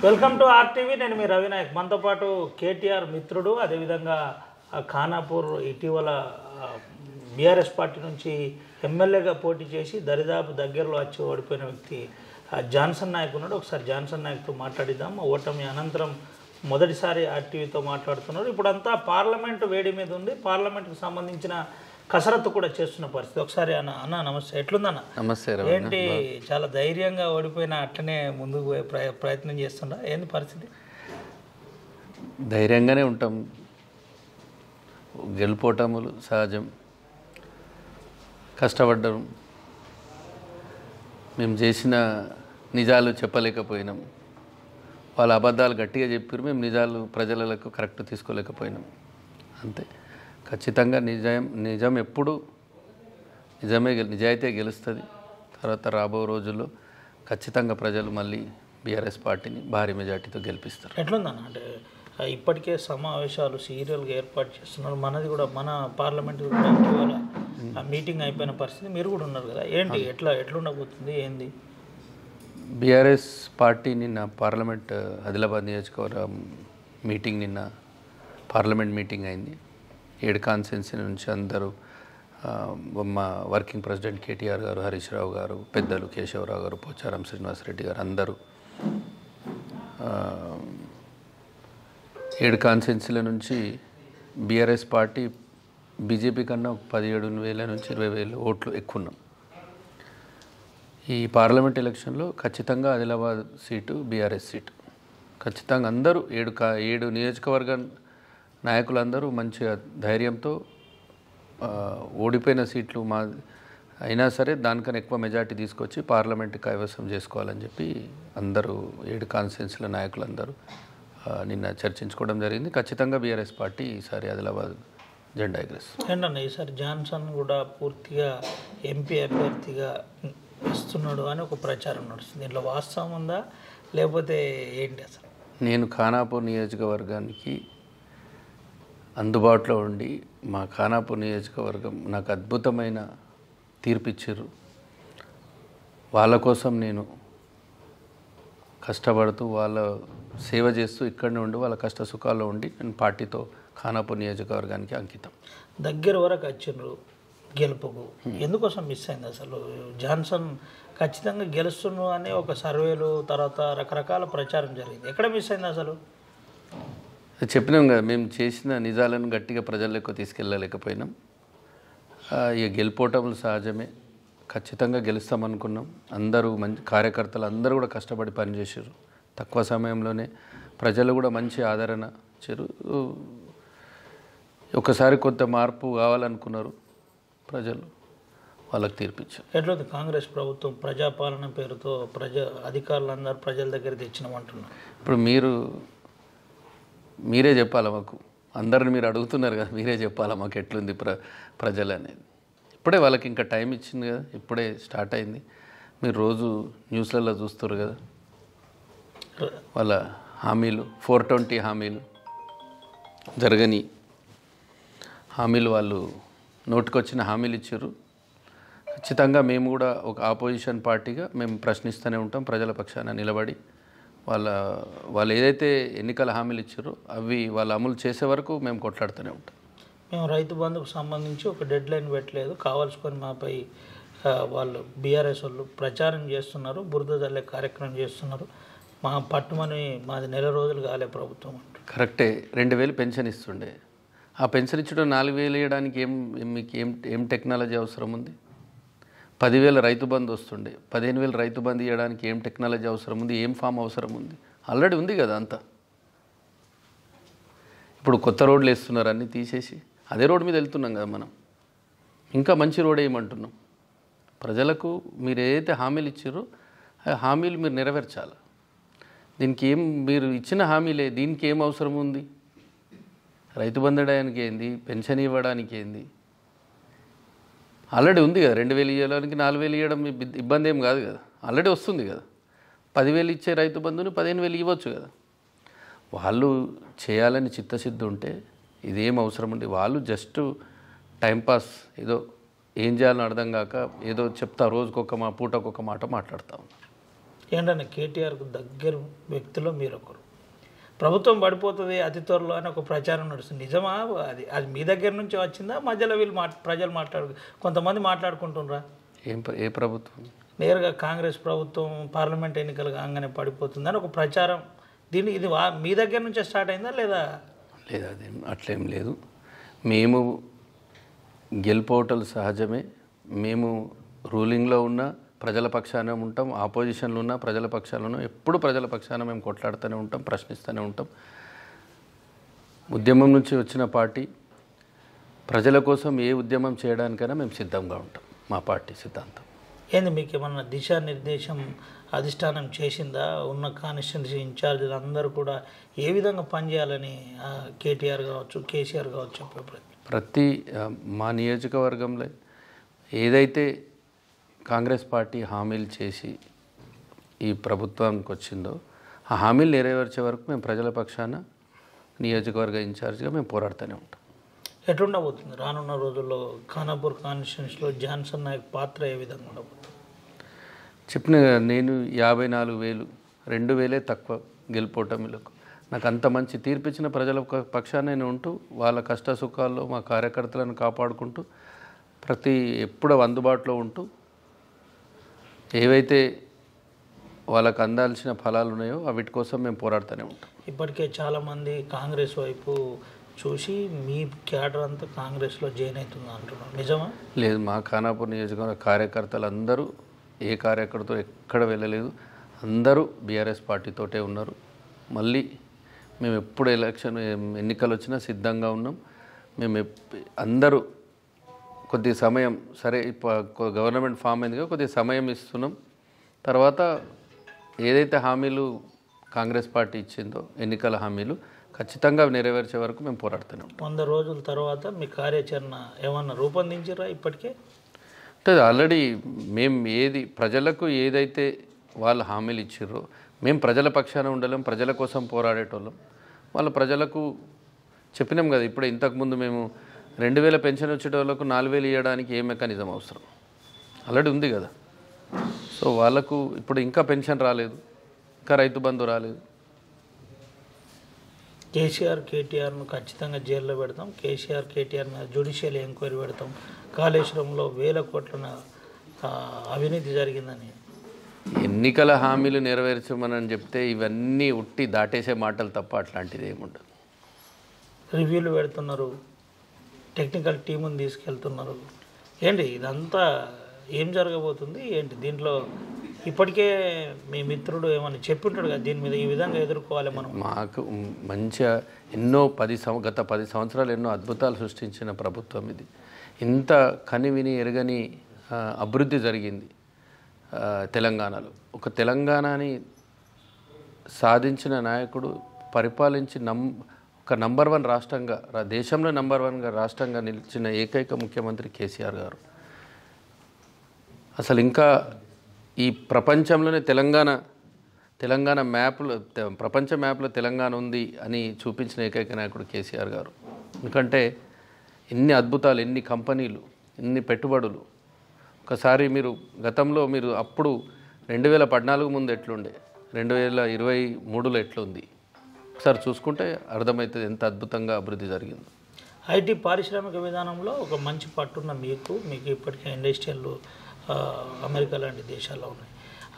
Welcome to RTV. నేను మీ రవినాయక్. మనతో పాటు కేటీఆర్ మిత్రుడు, అదేవిధంగా ఖానాపూర్ ఇటీవల బీఆర్ఎస్ పార్టీ నుంచి ఎమ్మెల్యేగా పోటీ చేసి దరిదాపు దగ్గరలో వచ్చి ఓడిపోయిన వ్యక్తి జాన్సన్ నాయక్ ఉన్నాడు. ఒకసారి జాన్సన్ నాయక్తో మాట్లాడిద్దాం. ఓటమి అనంతరం మొదటిసారి ఆర్టీవీతో మాట్లాడుతున్నారు. ఇప్పుడంతా పార్లమెంటు వేడి మీద ఉంది. పార్లమెంటుకు సంబంధించిన కసరత్తు కూడా చేస్తున్న పరిస్థితి. ఒకసారి అన్న నమస్తే, ఎట్లుందన్న? నమస్తే. ఏంటి చాలా ధైర్యంగా ఓడిపోయినా అట్లనే ముందుకు పోయే ప్రయత్నం చేస్తుండ, ఏంది పరిస్థితి? ధైర్యంగానే ఉంటాం. గెలుపోటములు సహజం. కష్టపడ్డం, మేము చేసిన నిజాలు చెప్పలేకపోయినాం. వాళ్ళ అబద్ధాలు గట్టిగా చెప్పారు, మేము నిజాలు ప్రజలకు కరెక్ట్ తీసుకోలేకపోయినాం. అంతే. ఖచ్చితంగా నిజం ఎప్పుడు నిజాయితీ గెలుస్తుంది. తర్వాత రాబో రోజుల్లో ఖచ్చితంగా ప్రజలు మళ్ళీ బీఆర్ఎస్ పార్టీని భారీ మెజార్టీతో గెలిపిస్తారు. ఎట్లుందన్న? అంటే ఇప్పటికే సమావేశాలు సీరియల్గా ఏర్పాటు చేస్తున్నారు. మనది కూడా మన పార్లమెంట్ కూడా ఇటీవల మీటింగ్ అయిపోయిన పరిస్థితి. మీరు కూడా ఉన్నారు కదా, ఏంటి ఎట్లుండబోతుంది, ఏంది? బీఆర్ఎస్ పార్టీ నిన్న పార్లమెంట్ ఆదిలాబాద్ నియోజకవర్గం మీటింగ్, నిన్న పార్లమెంట్ మీటింగ్ అయింది. 7 కాన్స్టిట్యున్సీ నుంచి అందరూ, మా వర్కింగ్ ప్రెసిడెంట్ కేటీఆర్ గారు, హరీష్ రావు గారు, పెద్దలు కేశవరావు గారు, పోచారం శ్రీనివాసరెడ్డి గారు, అందరూ 7 కాన్స్టిట్యున్సీల నుంచి బీఆర్ఎస్ పార్టీ బీజేపీ కన్నా 17,000 నుంచి 20,000 ఓట్లు ఎక్కువ ఉన్నాం. ఈ పార్లమెంట్ ఎలక్షన్లో ఖచ్చితంగా ఆదిలాబాద్ సీటు బీఆర్ఎస్ సీటు. ఖచ్చితంగా అందరూ 7 నియోజకవర్గ నాయకులందరూ మంచిగా ధైర్యంతో ఓడిపోయిన సీట్లు అయినా సరే దానికన్నా ఎక్కువ మెజార్టీ తీసుకొచ్చి పార్లమెంట్ కైవసం చేసుకోవాలని చెప్పి అందరూ 7 కాన్స్టిట్యున్సీల నాయకులందరూ నిన్న చర్చించుకోవడం జరిగింది. ఖచ్చితంగా బీఆర్ఎస్ పార్టీ ఈసారి ఆదిలాబాద్ జెండా ఎగరేస్తుంది. ఏంటన్నా ఈసారి జాన్సన్ కూడా పూర్తిగా ఎంపీ అభ్యర్థిగా ఇస్తున్నాడు అని ఒక ప్రచారం నడుస్తుంది. దీంట్లో వాస్తవం ఉందా లేకపోతే ఏంటి అసలు? నేను ఖానాపూర్ నియోజకవర్గానికి అందుబాటులో ఉండి, మా ఖానాపూర్ నియోజకవర్గం నాకు అద్భుతమైన తీర్పిచ్చారు. వాళ్ళ కోసం నేను కష్టపడుతూ, వాళ్ళ సేవ చేస్తూ ఇక్కడనే ఉండి, వాళ్ళ కష్ట సుఖాల్లో ఉండి నేను పార్టీతో ఖానాపూర్ నియోజకవర్గానికి అంకితం. దగ్గర వరకు వచ్చిండ్రు గెలుపుకు, ఎందుకోసం మిస్ అయింది అసలు? జాన్సన్ ఖచ్చితంగా గెలుస్తున్నాడు అని ఒక సర్వేలు, తర్వాత రకరకాల ప్రచారం జరిగింది. ఎక్కడ మిస్ అయింది అసలు? చెప్పినాం కదా, మేము చేసిన నిజాలను గట్టిగా ప్రజల్లోకి తీసుకెళ్ళలేకపోయినాం. ఇక గెలుపోవటములు సహజమే. ఖచ్చితంగా గెలుస్తామనుకున్నాం. అందరూ మంచి కార్యకర్తలు అందరూ కూడా కష్టపడి పనిచేసారు. తక్కువ సమయంలోనే ప్రజలు కూడా మంచి ఆదరణ ఇచ్చారు. ఒకసారి కొంత మార్పు కావాలనుకున్నారు ప్రజలు, వాళ్ళకి తీర్పిచ్చారు. ఎట్లయితే కాంగ్రెస్ ప్రభుత్వం ప్రజాపాలన పేరుతో అధికారులందరూ ప్రజల దగ్గర తెచ్చినామంటున్నారు. ఇప్పుడు మీరే చెప్పాలా మాకు, అందరిని మీరు అడుగుతున్నారు కదా, మీరే చెప్పాలా మాకు ఎట్లుంది ప్రజలు అనేది. ఇప్పుడే వాళ్ళకి ఇంకా టైం ఇచ్చింది కదా, ఇప్పుడే స్టార్ట్ అయింది. మీరు రోజు న్యూస్లలో చూస్తారు కదా, వాళ్ళ హామీలు 420 హామీలు, జరగని హామీలు, వాళ్ళు నోటికొచ్చిన హామీలు ఇచ్చారు. ఖచ్చితంగా మేము కూడా ఒక ఆపోజిషన్ పార్టీగా మేము ప్రశ్నిస్తూనే ఉంటాం. ప్రజల పక్షాన నిలబడి వాళ్ళు ఏదైతే ఎన్నికల హామీలు ఇచ్చారో అవి వాళ్ళు అమలు చేసే వరకు మేము కొట్లాడుతూనే ఉంటాం. మేము రైతు బంధుకు సంబంధించి ఒక డెడ్ లైన్ పెట్టలేదు, కావాల్సుకొని మాపై వాళ్ళు బీఆర్ఎస్ వాళ్ళు ప్రచారం చేస్తున్నారు, బురద జల్లే కార్యక్రమం చేస్తున్నారు. మా పట్టుమని మాది 4 రోజులు కాలే ప్రభుత్వం అంట. కరెక్టే. 2,000 పెన్షన్ ఇస్తుండే. ఆ పెన్షన్ ఇచ్చడం 4,000 వేయడానికి మీకు ఏం టెక్నాలజీ అవసరం ఉంది? 10,000 రైతు బంధు వస్తుండే, 15,000 రైతు బంధు ఇవ్వడానికి ఏం టెక్నాలజీ అవసరం ఉంది? ఏం ఫామ్ అవసరం ఉంది? ఆల్రెడీ ఉంది కదా అంతా. ఇప్పుడు కొత్త రోడ్లు వేస్తున్నారు, అన్నీ తీసేసి అదే రోడ్డు మీద వెళ్తున్నాం కదా మనం. ఇంకా మంచి రోడ్ వేయమంటున్నాం. ప్రజలకు మీరు ఏదైతే హామీలు ఇచ్చారో ఆ హామీలు మీరు నెరవేర్చాలి. దీనికి మీరు ఇచ్చిన హామీలే, దీనికి ఏం అవసరం ఉంది? రైతు బంధు ఇవ్వడానికి ఏంది? పెన్షన్ ఇవ్వడానికి ఏంది? ఆల్రెడీ ఉంది కదా. 2,000 ఇవ్వడానికి 4,000 ఇవ్వడం ఇబ్బంది ఏం కాదు కదా, ఆల్రెడీ వస్తుంది కదా. 10,000 ఇచ్చే రైతు బంధుని 15,000 ఇవ్వచ్చు కదా. వాళ్ళు చేయాలని చిత్తశుద్ధి ఉంటే ఇదేం అవసరం ఉంది? వాళ్ళు జస్ట్ టైంపాస్, ఏదో ఏం చేయాలని అర్థం కాక ఏదో చెప్తా, రోజుకొక పూటకొక మాట మాట్లాడుతూ ఉన్నారు. ఏంటంటే కేటీఆర్కు దగ్గర వ్యక్తిలో మీరు ఒకరు. ప్రభుత్వం పడిపోతుంది అతి త్వరలో అని ఒక ప్రచారం నడుస్తుంది. నిజమా? అది మీ దగ్గర నుంచి వచ్చిందా? మధ్యలో వీళ్ళు ప్రజలు కొంతమంది మాట్లాడుకుంటున్నారా? ఏ ప్రభుత్వం? నేరుగా కాంగ్రెస్ ప్రభుత్వం పార్లమెంట్ ఎన్నికలు కాగానే పడిపోతుందని ఒక ప్రచారం. ఇది మీ దగ్గర నుంచే స్టార్ట్ అయిందా లేదా? లేదు, అదేం అట్లేం లేదు. మేము గెలుపోవటాలు సహజమే. మేము రూలింగ్లో ఉన్న ప్రజల పక్షాన ఉంటాం, ఆపోజిషన్లో ఉన్న ప్రజల పక్షాన ఉన్నాం. ఎప్పుడు ప్రజల పక్షాన మేము కొట్లాడుతూనే ఉంటాం, ప్రశ్నిస్తూనే ఉంటాం. ఉద్యమం నుంచి వచ్చిన పార్టీ ప్రజల కోసం ఏ ఉద్యమం చేయడానికైనా మేము సిద్ధంగా ఉంటాం. మా పార్టీ సిద్ధాంతం ఏంది? మీకు ఏమన్నా దిశానిర్దేశం అధిష్టానం చేసిందా? ఉన్న కాన్స్టిట్యున్సీ ఇన్ఛార్జీలు అందరూ కూడా ఏ విధంగా పనిచేయాలని కేటీఆర్ కావచ్చు, కేసీఆర్ కావచ్చు ప్రతి మా నియోజకవర్గంలో ఏదైతే కాంగ్రెస్ పార్టీ హామీలు చేసి ఈ ప్రభుత్వానికి వచ్చిందో ఆ హామీలు నెరవేర్చే వరకు మేము ప్రజల పక్షాన నియోజకవర్గ ఇన్ఛార్జ్గా మేము పోరాడుతూనే ఉంటాం. ఎట్లుండబోతుంది రానున్న రోజుల్లో ఖానాపూర్ కాన్స్టిట్యున్సీలో జాన్సన్ నాయక్ పాత్ర ఏ విధంగా ఉండబోతుంది? చెప్పిన నేను 54,000 2,000 తక్కువ గెలుపోటమిలకు నాకు అంత మంచి తీర్పిచ్చిన ప్రజల పక్షాన నేను ఉంటూ వాళ్ళ కష్ట సుఖాల్లో మా కార్యకర్తలను కాపాడుకుంటూ ఎప్పుడూ అందుబాటులో ఉంటూ ఏవైతే వాళ్ళకు అందాల్సిన ఫలాలు ఉన్నాయో వీటి కోసం మేము పోరాడుతూనే ఉంటాం. ఇప్పటికే చాలామంది కాంగ్రెస్ వైపు చూసి మీ క్యాడర్ అంతా కాంగ్రెస్లో జాయిన్ అవుతుంది అంటున్నారు, నిజమా? లేదు, మా ఖానాపూర్ నియోజకవర్గ కార్యకర్తలు అందరూ ఏ కార్యకర్తతో ఎక్కడ వెళ్ళలేదు. అందరూ బీఆర్ఎస్ పార్టీతోటే ఉన్నారు. మళ్ళీ మేము ఎప్పుడు ఎన్నికలు వచ్చినా సిద్ధంగా ఉన్నాం. మేము అందరూ కొద్ది సమయం సరే గవర్నమెంట్ ఫామ్ అయిందిగా కొద్ది సమయం ఇస్తున్నాం. తర్వాత ఏదైతే హామీలు కాంగ్రెస్ పార్టీ ఇచ్చిందో ఎన్నికల హామీలు ఖచ్చితంగా నెరవేర్చే వరకు మేము పోరాడుతూనే ఉంటాం. 100 రోజుల తర్వాత మీ కార్యాచరణ ఏమన్నా రూపొందించారా ఇప్పటికే? అంటే ఆల్రెడీ మేము ప్రజలకు ఏదైతే వాళ్ళు హామీలు ఇచ్చిర్రో మేము ప్రజల పక్షాన ఉండలేం, ప్రజల కోసం పోరాడేటోళ్ళం. వాళ్ళ ప్రజలకు చెప్పినాం కదా. ఇప్పుడు ఇంతకుముందు మేము 2,000 పెన్షన్ వచ్చేటోళ్ళకు 4,000 ఇవ్వడానికి ఏ మెకానిజం అవసరం ఆల్రెడీ ఉంది కదా. సో వాళ్ళకు ఇప్పుడు ఇంకా పెన్షన్ రాలేదు, ఇంకా రైతు బంధు రాలేదు. కేసీఆర్ కేటీఆర్ను ఖచ్చితంగా జైల్లో పెడతాం, కేసీఆర్ కేటీఆర్ మీద జ్యుడిషియల్ ఎంక్వైరీ పెడతాం, కాళేశ్వరంలో 1,000 కోట్ల అవినీతి జరిగిందని ఎన్నికల హామీలు నెరవేర్చమని చెప్తే ఇవన్నీ ఉట్టి దాటేసే మాటలు తప్ప అట్లాంటిది ఏముండదు. రివ్యూలు పెడుతున్నారు, టెక్నికల్ టీముని తీసుకెళ్తున్నారు. ఏంటి ఇదంతా ఏం జరగబోతుంది ఏంటి దీంట్లో? ఇప్పటికే మీ మిత్రుడు ఏమని చెప్పి ఉంటాడు కదా దీని మీద ఈ విధంగా ఎదుర్కోవాలి మనం. మాకు మంచిగా ఎన్నో గత 10 సంవత్సరాలు ఎన్నో అద్భుతాలు సృష్టించిన ప్రభుత్వం ఇది. ఇంత కనివిని ఎరగని అభివృద్ధి జరిగింది తెలంగాణలో. ఒక తెలంగాణని సాధించిన నాయకుడు పరిపాలించి ఒక నంబర్ 1 రాష్ట్రంగా దేశంలో నంబర్ 1గా రాష్ట్రంగా నిలిచిన ఏకైక ముఖ్యమంత్రి కేసీఆర్ గారు. అసలు ఇంకా ఈ ప్రపంచంలోనే తెలంగాణ మ్యాప్లో ప్రపంచ మ్యాప్లో తెలంగాణ ఉంది అని చూపించిన ఏకైక నాయకుడు కేసీఆర్ గారు. ఎందుకంటే ఎన్ని అద్భుతాలు, ఎన్ని కంపెనీలు, ఎన్ని పెట్టుబడులు. ఒకసారి గతంలో అప్పుడు 2014 ముందు ఎట్లుండే, 2023లో ఎట్లుంది ఒకసారి చూసుకుంటే అర్థమవుతుంది ఎంత అద్భుతంగా అభివృద్ధి జరిగింది. ఐటీ పారిశ్రామిక విధానంలో ఒక మంచి పట్టున్న మీకు ఇప్పటికే ఇండస్ట్రియల్ అమెరికా లాంటి దేశాల్లో ఉన్నాయి.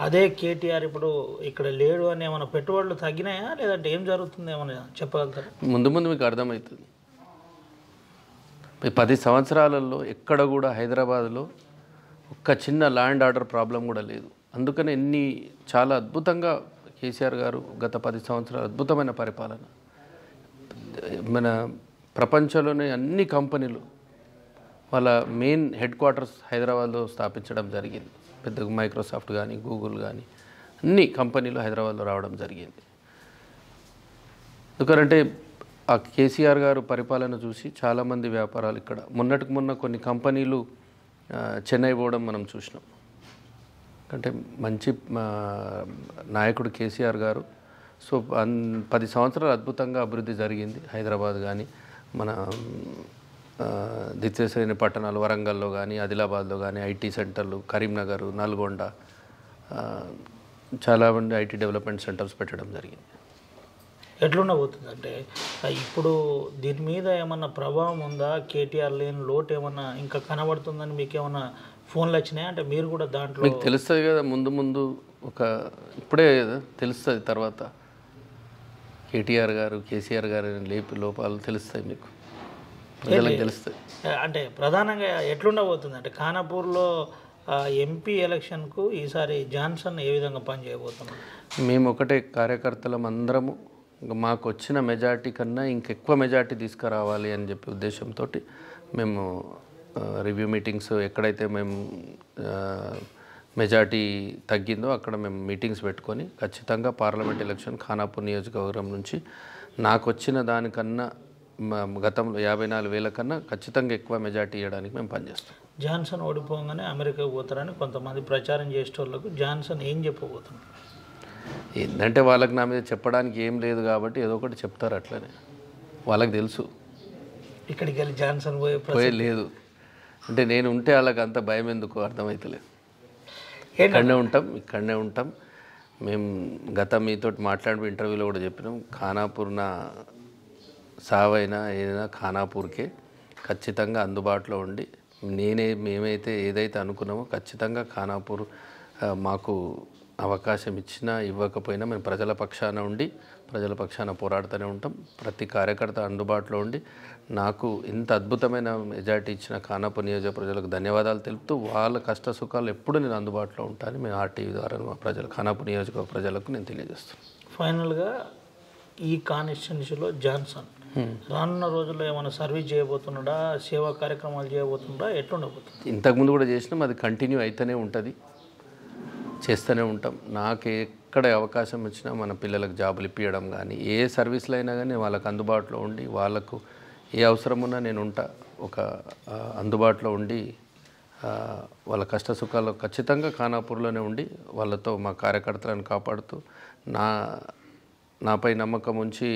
అదే కేటీఆర్ ఇప్పుడు ఇక్కడ లేడు అని ఏమైనా పెట్టుబడులు తగ్గినాయా లేదంటే ఏం జరుగుతుంది ఏమైనా చెప్పగలుగుతారా? ముందు మీకు అర్థమవుతుంది. 10 సంవత్సరాలలో ఎక్కడ కూడా హైదరాబాద్లో ఒక్క చిన్న ల్యాండ్ ఆర్డర్ ప్రాబ్లం కూడా లేదు. అందుకనే చాలా అద్భుతంగా కేసీఆర్ గారు గత 10 సంవత్సరాలు అద్భుతమైన పరిపాలన. మన ప్రపంచంలోనే అన్ని కంపెనీలు వాళ్ళ మెయిన్ హెడ్ క్వార్టర్స్ హైదరాబాద్లో స్థాపించడం జరిగింది. పెద్ద మైక్రోసాఫ్ట్ కానీ గూగుల్ కానీ అన్ని కంపెనీలు హైదరాబాద్లో రావడం జరిగింది. ఎందుకంటే ఆ కేసీఆర్ గారు పరిపాలన చూసి చాలామంది వ్యాపారాలు ఇక్కడ మొన్న కొన్ని కంపెనీలు చెన్నై పోవడం మనం చూసినాం. అంటే మంచి నాయకుడు కేసీఆర్ గారు. సో 10 సంవత్సరాలు అద్భుతంగా అభివృద్ధి జరిగింది హైదరాబాద్ కానీ మన ద్వితీయ శ్రేణి పట్టణాలు వరంగల్లో కానీ ఆదిలాబాద్లో కానీ ఐటీ సెంటర్లు కరీంనగర్ నల్గొండ చాలామంది ఐటీ డెవలప్మెంట్ సెంటర్స్ పెట్టడం జరిగింది. ఎట్లుండబోతుంది అంటే ఇప్పుడు దీని మీద ఏమన్నా ప్రభావం ఉందా? కేటీఆర్ లేని లోటు ఏమన్నా ఇంకా కనబడుతుందని మీకు ఏమన్నా ఫోన్లు వచ్చినాయి అంటే మీరు కూడా దాంట్లో మీకు తెలుస్తుంది కదా, ముందు ముందు ఇప్పుడే తెలుస్తుంది, తర్వాత కేటీఆర్ గారు కేసీఆర్ గారు లోపాలు తెలుస్తాయి, మీకు ప్రజలకు తెలుస్తాయి. అంటే ప్రధానంగా ఎట్లుండబోతుంది అంటే ఖానాపూర్లో ఎంపీ ఎలక్షన్కు ఈసారి జాన్సన్ ఏ విధంగా పనిచేయబోతున్నాం? మేము ఒకటే కార్యకర్తలం అందరము మాకు వచ్చిన మెజార్టీ కన్నా ఇంకెక్కువ మెజార్టీ తీసుకురావాలి అని చెప్పి ఉద్దేశంతో మేము రివ్యూ మీటింగ్స్ ఎక్కడైతే మేము మెజార్టీ తగ్గిందో అక్కడ మేము మీటింగ్స్ పెట్టుకొని ఖచ్చితంగా పార్లమెంట్ ఎలక్షన్ ఖానాపూర్ నియోజకవర్గం నుంచి నాకు వచ్చిన దానికన్నా గతంలో 54,000 కన్నా ఖచ్చితంగా ఎక్కువ మెజార్టీ ఇవ్వడానికి మేము పనిచేస్తాం. జాన్సన్ ఓడిపోగానే అమెరికా పోతారని కొంతమంది ప్రచారం చేసేటోళ్ళకు జాన్సన్ ఏం చెప్పబోతున్నారు? ఏంటంటే వాళ్ళకి నా మీద చెప్పడానికి ఏం లేదు కాబట్టి ఏదో ఒకటి చెప్తారు, అట్లనే వాళ్ళకి తెలుసు. ఇక్కడికి వెళ్ళి జాన్సన్ పోయే లేదు అంటే నేను ఉంటే వాళ్ళకి అంత భయం ఎందుకు అర్థమవుతలేదు. ఇక్కడనే ఉంటాం. మేము మీతో మాట్లాడిన ఇంటర్వ్యూలో కూడా చెప్పినాం, ఖానాపూర్ నా సావైనా ఏదైనా ఖానాపూర్కే ఖచ్చితంగా అందుబాటులో ఉండి మేమైతే ఏదైతే అనుకున్నామో ఖచ్చితంగా ఖానాపూర్ మాకు అవకాశం ఇచ్చినా ఇవ్వకపోయినా మేము ప్రజల పక్షాన ఉండి ప్రజల పక్షాన పోరాడుతూనే ఉంటాం. ప్రతి కార్యకర్త అందుబాటులో ఉండి నాకు ఇంత అద్భుతమైన మెజార్టీ ఇచ్చిన ఖానాపూర్ నియోజక ప్రజలకు ధన్యవాదాలు తెలుపుతూ వాళ్ళ కష్ట సుఖాలు ఎప్పుడు నేను అందుబాటులో ఉంటానని మేము ఆర్టీవీ ద్వారా మా ఖానాపూర్ నియోజక ప్రజలకు నేను తెలియజేస్తాను. ఫైనల్గా ఈ కాన్స్టిట్యున్సీలో జాన్సన్ రానున్న రోజుల్లో ఏమైనా సర్వీస్ చేయబోతున్నాడా, సేవా కార్యక్రమాలు చేయబోతున్నాడా, ఎట్లుండబోతుంది? ఇంతకుముందు కూడా చేసినాం, అది కంటిన్యూ అయితేనే ఉంటుంది, చేస్తూనే ఉంటాం. నాకు ఎక్కడ అవకాశం వచ్చినా మన పిల్లలకు జాబులు ఇప్పించడం కానీ ఏ సర్వీసులు అయినా కానీ వాళ్ళకు అందుబాటులో ఉండి వాళ్ళకు ఏ అవసరం ఉన్నా నేను ఉంటా, అందుబాటులో ఉండి వాళ్ళ కష్ట సుఖాలు ఖచ్చితంగా ఖానాపూర్లోనే ఉండి వాళ్ళతో మా కార్యకర్తలను కాపాడుతూ నాపై నమ్మకం ఉంచి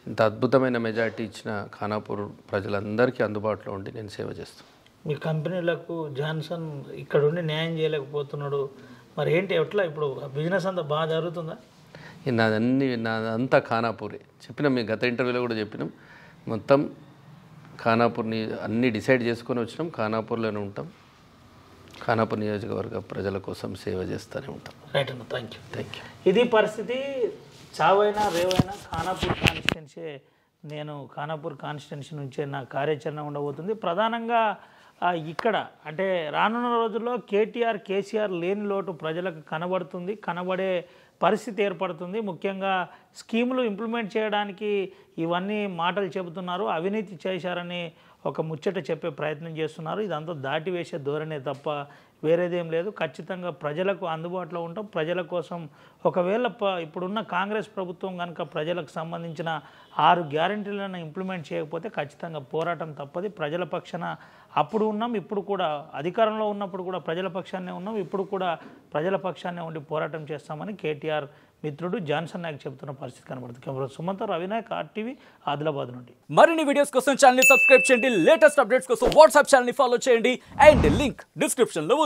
ఇంత అద్భుతమైన మెజార్టీ ఇచ్చిన ఖానాపూర్ ప్రజలందరికీ అందుబాటులో ఉండి నేను సేవ చేస్తాను. మీ కంపెనీలకు జాన్సన్ ఇక్కడ ఉండి న్యాయం చేయలేకపోతున్నాడు, మరి ఏంటి ఎట్లా ఇప్పుడు బిజినెస్ అంతా బాగా జరుగుతుందా? నాదంతా ఖానాపూరే చెప్పినాం, మీ గత ఇంటర్వ్యూలో కూడా చెప్పినాం. మొత్తం ఖానాపూర్ని అన్నీ డిసైడ్ చేసుకొని వచ్చినాం, ఖానాపూర్లోనే ఉంటాం, ఖానాపూర్ నియోజకవర్గ ప్రజల కోసం సేవ చేస్తూనే ఉంటాం. రైట్ అన్న, థ్యాంక్ యూ. యూ. ఇది పరిస్థితి. చావైనా రేవైనా ఖానాపూర్ కాన్స్టిట్యున్సీ, నేను ఖానాపూర్ కాన్స్టిట్యున్సీ నుంచే నా కార్యాచరణ ఉండబోతుంది. ప్రధానంగా ఇక్కడ అంటే రానున్న రోజుల్లో కేటీఆర్ కేసీఆర్ లేని లోటు ప్రజలకు కనబడే పరిస్థితి ఏర్పడుతుంది. ముఖ్యంగా స్కీములు ఇంప్లిమెంట్ చేయడానికి ఇవన్నీ మాటలు చెబుతున్నారు, అవినీతి చేశారని ఒక ముచ్చట చెప్పే ప్రయత్నం చేస్తున్నారు. ఇదంతా దాటివేసే ధోరణే తప్ప వేరేదేం లేదు. ఖచ్చితంగా ప్రజలకు అందుబాటులో ఉంటాం, ప్రజల కోసం. ఒకవేళ ఇప్పుడున్న కాంగ్రెస్ ప్రభుత్వం కనుక ప్రజలకు సంబంధించిన 6 గ్యారెంటీలను ఇంప్లిమెంట్ చేయకపోతే ఖచ్చితంగా పోరాటం తప్పది. ప్రజల పక్షాన అప్పుడు ఉన్నాం, ఇప్పుడు కూడా అధికారంలో ఉన్నప్పుడు కూడా ప్రజల పక్షాన్నే ఉన్నాం, ఇప్పుడు కూడా ప్రజల పక్షాన్నే ఉండి పోరాటం చేస్తామని కేటీఆర్ మిత్రుడు జాన్సన్ నాయక్ చెబుతున్న పరిస్థితి కనబడుతుంది. కెమెరా సుమంత్, రవినాయక్, ఆర్టీవీ, ఆదిలాబాద్ నుండి. మరిన్ని వీడియోస్ కోసం ఛానల్ ని సబ్స్క్రైబ్ చేయండి, లేటెస్ట్ అప్డేట్స్ కోసం వాట్సాప్ ఛానల్ ని ఫాలో చేయండి అండ్ లింక్ డిస్క్రిప్షన్ లో